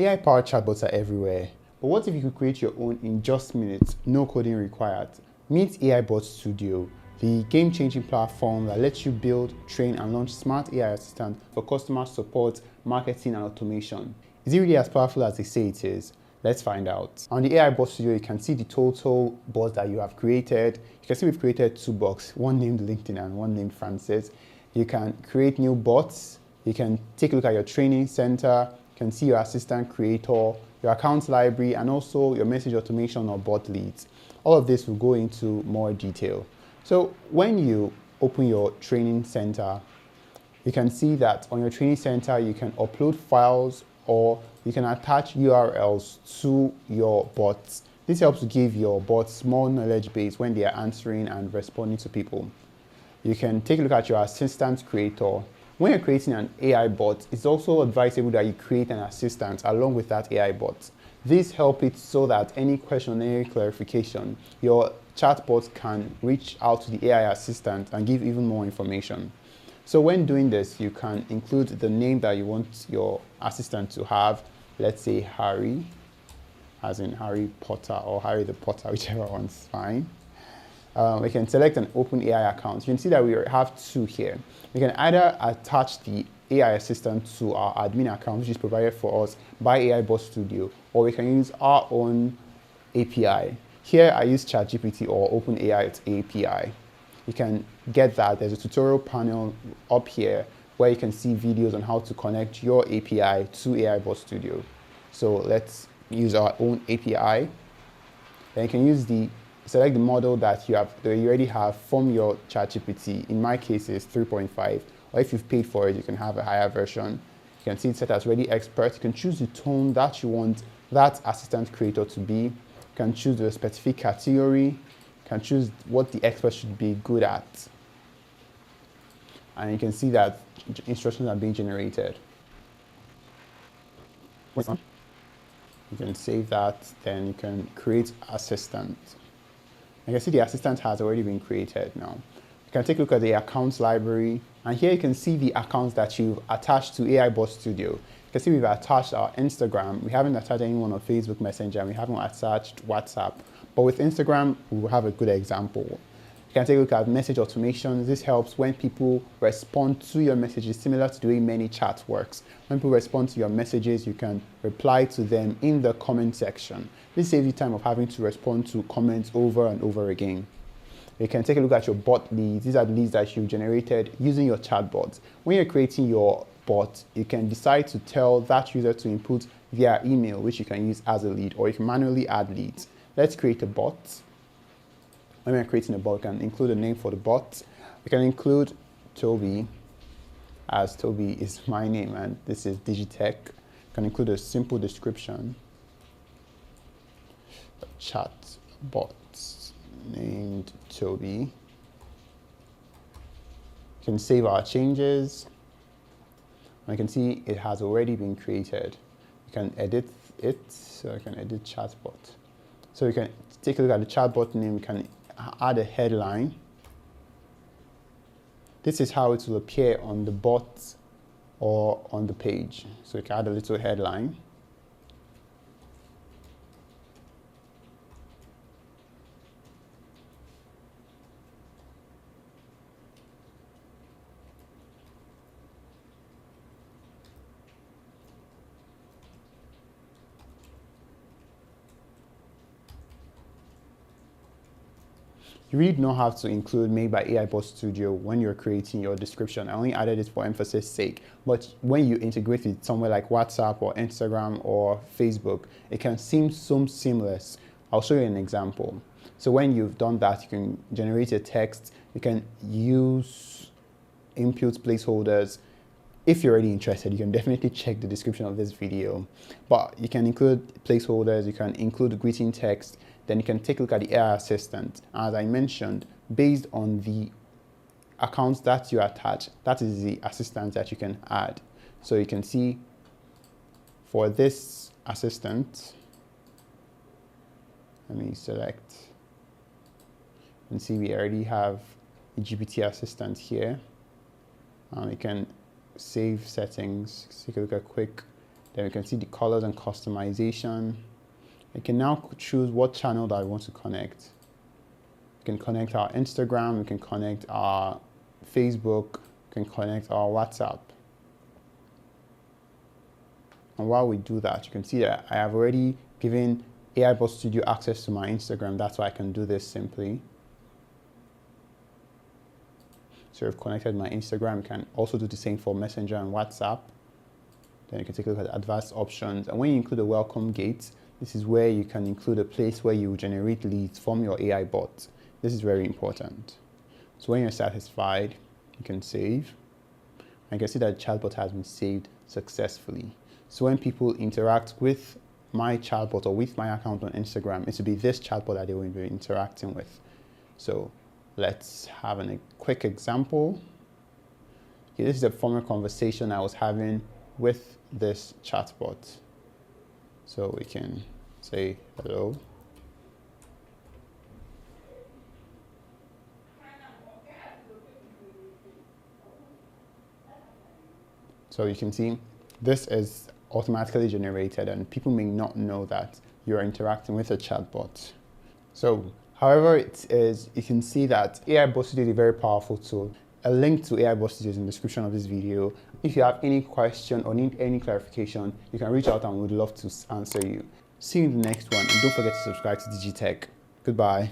AI-powered chatbots are everywhere, but what if you could create your own in just minutes, no coding required? Meet AIBots Studio, the game-changing platform that lets you build, train, and launch smart AI assistants for customer support, marketing, and automation. Is it really as powerful as they say it is? Let's find out. On the AIBots Studio, you can see the total bots that you have created. You can see we've created 2 bots, one named LinkedIn and one named Francis. You can create new bots. You can take a look at your training center. You can see your assistant creator, your account library, and also your message automation or bot leads. All of this will go into more detail. So when you open your training center, you can see that on your training center, you can upload files or you can attach URLs to your bots. This helps to give your bots more knowledge base when they are answering and responding to people. You can take a look at your assistant creator. When you're creating an AI bot, it's also advisable that you create an assistant along with that AI bot. This helps it so that any question, any clarification, your chatbot can reach out to the AI assistant and give even more information. So when doing this, you can include the name that you want your assistant to have. Let's say Harry, as in Harry Potter or Harry the Potter, whichever one's fine. We can select an OpenAI account. You can see that we have 2 here. We can either attach the AI assistant to our admin account, which is provided for us by AIBots Studio, or we can use our own API. Here I use ChatGPT or OpenAI's API. You can get that. There's a tutorial panel up here where you can see videos on how to connect your API to AIBots Studio. So let's use our own API. Then you can select the model that you already have from your ChatGPT. In my case, it's 3.5. Or if you've paid for it, you can have a higher version. You can see it set as Ready Expert. You can choose the tone that you want that assistant creator to be. You can choose the specific category. You can choose what the expert should be good at. And you can see that instructions are being generated. You can save that, then you can create assistant. You can see the assistant has already been created now. You can take a look at the accounts library, and here you can see the accounts that you've attached to AIBots Studio. You can see we've attached our Instagram. We haven't attached anyone on Facebook Messenger. We haven't attached WhatsApp. But with Instagram, we will have a good example. You can take a look at message automation. This helps when people respond to your messages, similar to the way many chat works. When people respond to your messages, you can reply to them in the comment section. This saves you time of having to respond to comments over and over again. You can take a look at your bot leads. These are the leads that you've generated using your chatbots. When you're creating your bot, you can decide to tell that user to input via email, which you can use as a lead, or you can manually add leads. Let's create a bot. When we're creating a bot, we can include a name for the bot. We can include Toby, as Toby is my name and this is DigiTech. We can include a simple description. A chatbot named Toby. You can save our changes. And you can see it has already been created. You can edit it, so I can edit chatbot. So you can take a look at the chatbot name. You can add a headline. This is how it will appear on the bot or on the page. So you can add a little headline. You really don't have to include Made by AIBots Studio when you're creating your description. I only added it for emphasis sake, but when you integrate it somewhere like WhatsApp or Instagram or Facebook, it can seem so seamless. I'll show you an example. So when you've done that, you can generate a text, you can use input placeholders. If you're already interested, you can definitely check the description of this video, but you can include placeholders, you can include greeting text. Then you can take a look at the AI assistant. As I mentioned, based on the accounts that you attach, that is the assistant that you can add. So you can see for this assistant, let me select and see we already have the GPT assistant here. We can save settings, take a look at quick Then we can see the colors and customization. We can now choose what channel that I want to connect. We can connect our Instagram, we can connect our Facebook, we can connect our WhatsApp. And while we do that, you can see that I have already given AIBots Studio access to my Instagram. That's why I can do this simply. So I've connected my Instagram. You can also do the same for Messenger and WhatsApp. Then you can take a look at advanced options. And when you include a welcome gate, this is where you can include a place where you generate leads from your AI bot. This is very important. So when you're satisfied, you can save. And you can see that the chatbot has been saved successfully. So when people interact with my chatbot or with my account on Instagram, it will be this chatbot that they will be interacting with. So let's have a quick example. Okay, this is a former conversation I was having with this chatbot. So we can say hello. So you can see this is automatically generated, and people may not know that you're interacting with a chatbot. So however it is, you can see that AIBots Studio is a very powerful tool. A link to AIBots Studio is in the description of this video. If you have any question or need any clarification, you can reach out and we would love to answer you. See you in the next one, and don't forget to subscribe to DigiTech. Goodbye.